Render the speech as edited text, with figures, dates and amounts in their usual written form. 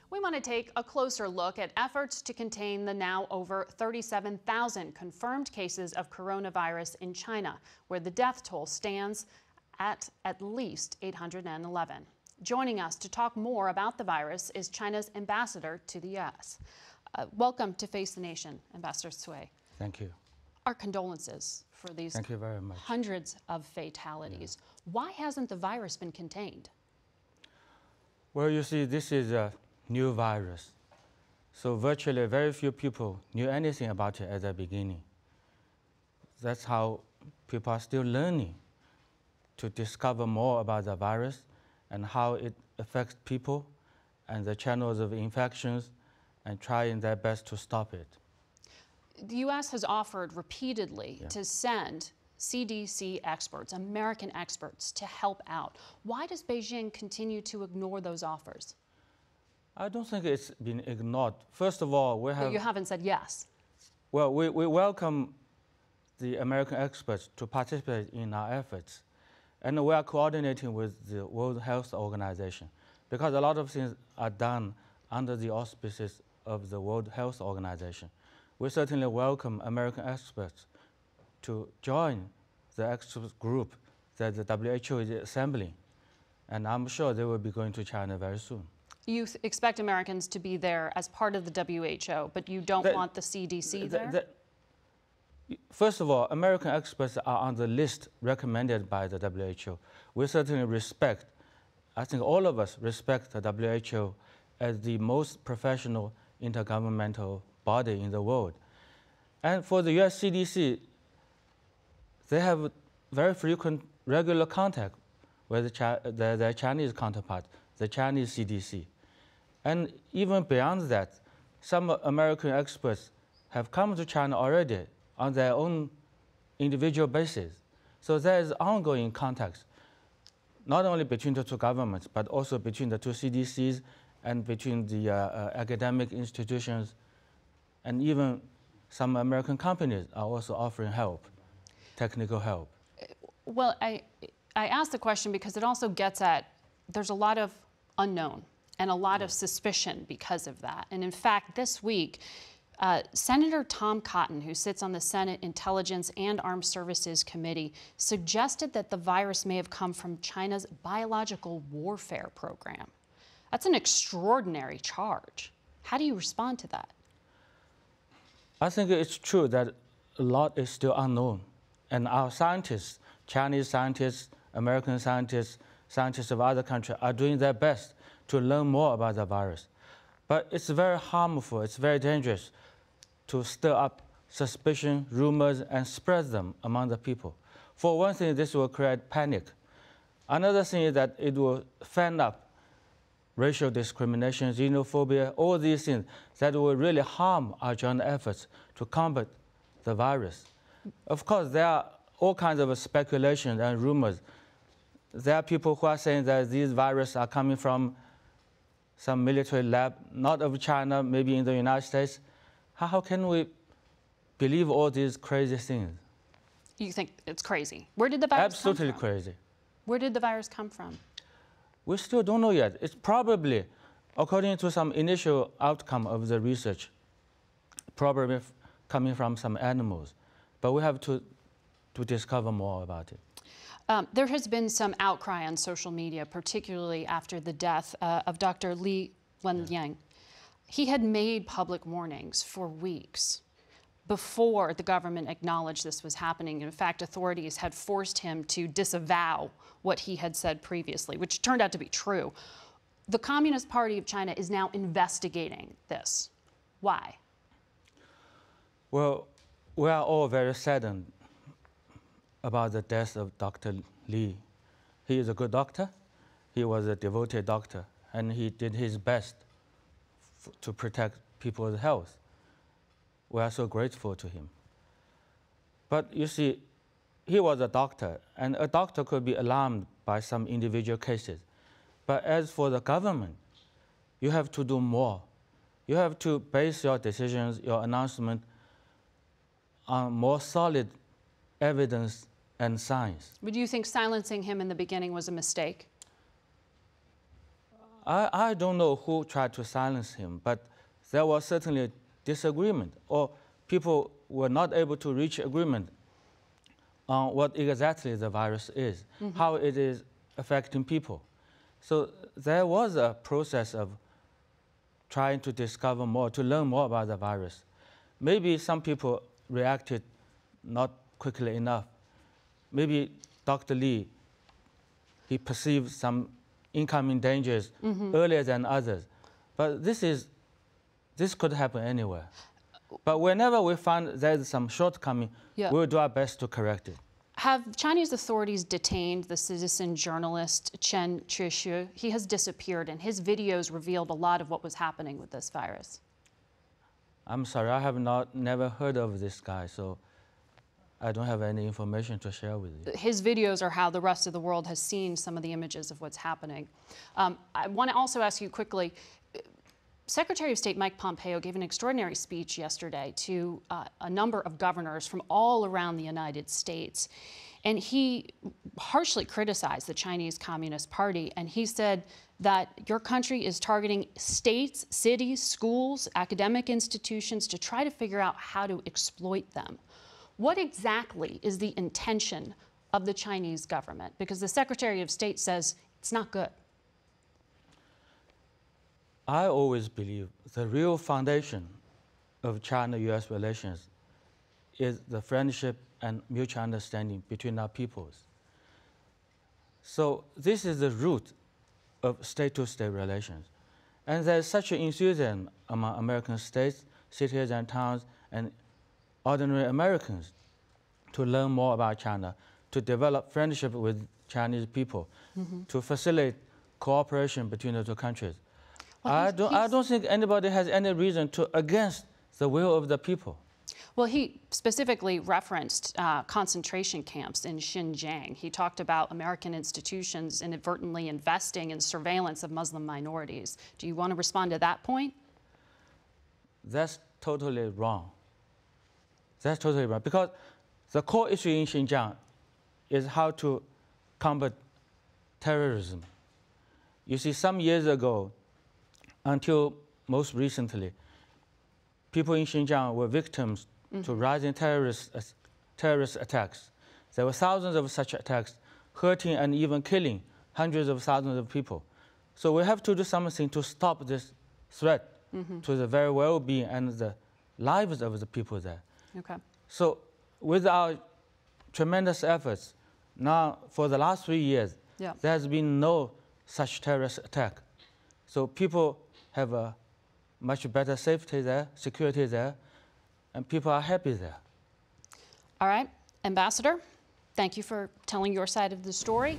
We want to take a closer look at efforts to contain the now over 37,000 confirmed cases of coronavirus in China, where the death toll stands at least 811. Joining us to talk more about the virus is China's ambassador to the U.S. Welcome to Face the Nation, Ambassador Ciu. Thank you. Our condolences for these Thank you very much. Hundreds of fatalities. Yeah. Why hasn't the virus been contained? Well, you see, this is a new virus. So virtually very few people knew anything about it at the beginning. That's how people are still learning to discover more about the virus and how it affects people and the channels of infections and trying their best to stop it. The U.S. has offered repeatedly to send CDC experts, American experts, to help out. Why does Beijing continue to ignore those offers? I don't think it's been ignored. First of all, we have... But you haven't said yes. Well, we welcome the American experts to participate in our efforts. And we are coordinating with the World Health Organization because a lot of things are done under the auspices of the World Health Organization. We certainly welcome American experts to join the expert group that the WHO is assembling. And I'm sure they will be going to China very soon. You expect Americans to be there as part of the WHO, but you don't want the CDC there? First of all, American experts are on the list recommended by the WHO. We certainly respect, I think all of us respect the WHO as the most professional intergovernmental body in the world. And for the US CDC, they have very frequent, regular contact with their Chinese counterpart, the Chinese CDC. And even beyond that, some American experts have come to China already on their own individual basis. So there is ongoing contact, not only between the two governments, but also between the two CDCs and between the academic institutions, and even some American companies are also offering help, technical help. Well, I asked the question because it also gets at, there's a lot of unknown and a lot of suspicion because of that. And in fact, this week, Senator Tom Cotton, who sits on the Senate Intelligence and Armed Services Committee, suggested that the virus may have come from China's biological warfare program. That's an extraordinary charge. How do you respond to that? I think it's true that a lot is still unknown. And our scientists, Chinese scientists, American scientists, scientists of other countries are doing their best to learn more about the virus. But it's very harmful, it's very dangerous to stir up suspicion, rumors, and spread them among the people. For one thing, this will create panic. Another thing is that it will fan up racial discrimination, xenophobia, all these things that will really harm our joint efforts to combat the virus. Of course, there are all kinds of speculations and rumors. There are people who are saying that these viruses are coming from some military lab, not of China, maybe in the United States. How can we believe all these crazy things? You think it's crazy? Where did the virus come from? Absolutely crazy. Where did the virus come from? We still don't know yet. It's probably, according to some initial outcome of the research, probably coming from some animals. But we have to discover more about it. There has been some outcry on social media, particularly after the death of Dr. Li Wenliang. He had made public warnings for weeks before the government acknowledged this was happening. In fact, authorities had forced him to disavow what he had said previously, which turned out to be true. The Communist Party of China is now investigating this. Why? Well, we are all very saddened about the death of Dr. Li. He is a good doctor. He was a devoted doctor, and he did his best to protect people's health. We are so grateful to him. But you see, he was a doctor, and a doctor could be alarmed by some individual cases. But as for the government, you have to do more. You have to base your decisions, your announcement on more solid evidence and science. But do you think silencing him in the beginning was a mistake? I don't know who tried to silence him, but there was certainly disagreement, or people were not able to reach agreement on what exactly the virus is, how it is affecting people. So there was a process of trying to discover more, to learn more about the virus. Maybe some people reacted not quickly enough. Maybe Dr. Li, he perceived some incoming dangers earlier than others. But this could happen anywhere. But whenever we find there's some shortcoming, we'll do our best to correct it. Have Chinese authorities detained the citizen journalist Chen Qiushu? He has disappeared, and his videos revealed a lot of what was happening with this virus. I'm sorry, I have never heard of this guy, so I don't have any information to share with you. His videos are how the rest of the world has seen some of the images of what's happening. I want to also ask you quickly, Secretary of State Mike Pompeo gave an extraordinary speech yesterday to a number of governors from all around the United States. And he harshly criticized the Chinese Communist Party. And he said that your country is targeting states, cities, schools, academic institutions to try to figure out how to exploit them. What exactly is the intention of the Chinese government? Because the Secretary of State says it's not good. I always believe the real foundation of China-US relations is the friendship and mutual understanding between our peoples. So this is the root of state-to-state relations. And there's such an enthusiasm among American states, cities and towns, and ordinary Americans to learn more about China, to develop friendship with Chinese people, to facilitate cooperation between the two countries. Well, I don't think anybody has any reason to against the will of the people. Well, he specifically referenced concentration camps in Xinjiang. He talked about American institutions inadvertently investing in surveillance of Muslim minorities. Do you want to respond to that point? That's totally wrong. That's totally wrong. Because the core issue in Xinjiang is how to combat terrorism. You see, some years ago, until most recently, people in Xinjiang were victims to rising terrorist attacks. There were thousands of such attacks, hurting and even killing hundreds of thousands of people. So we have to do something to stop this threat to the very well-being and the lives of the people there. Okay. So with our tremendous efforts, now for the last 3 years, there has been no such terrorist attack. So people have a much better safety there, security there, and people are happy there. All right, Ambassador, thank you for telling your side of the story.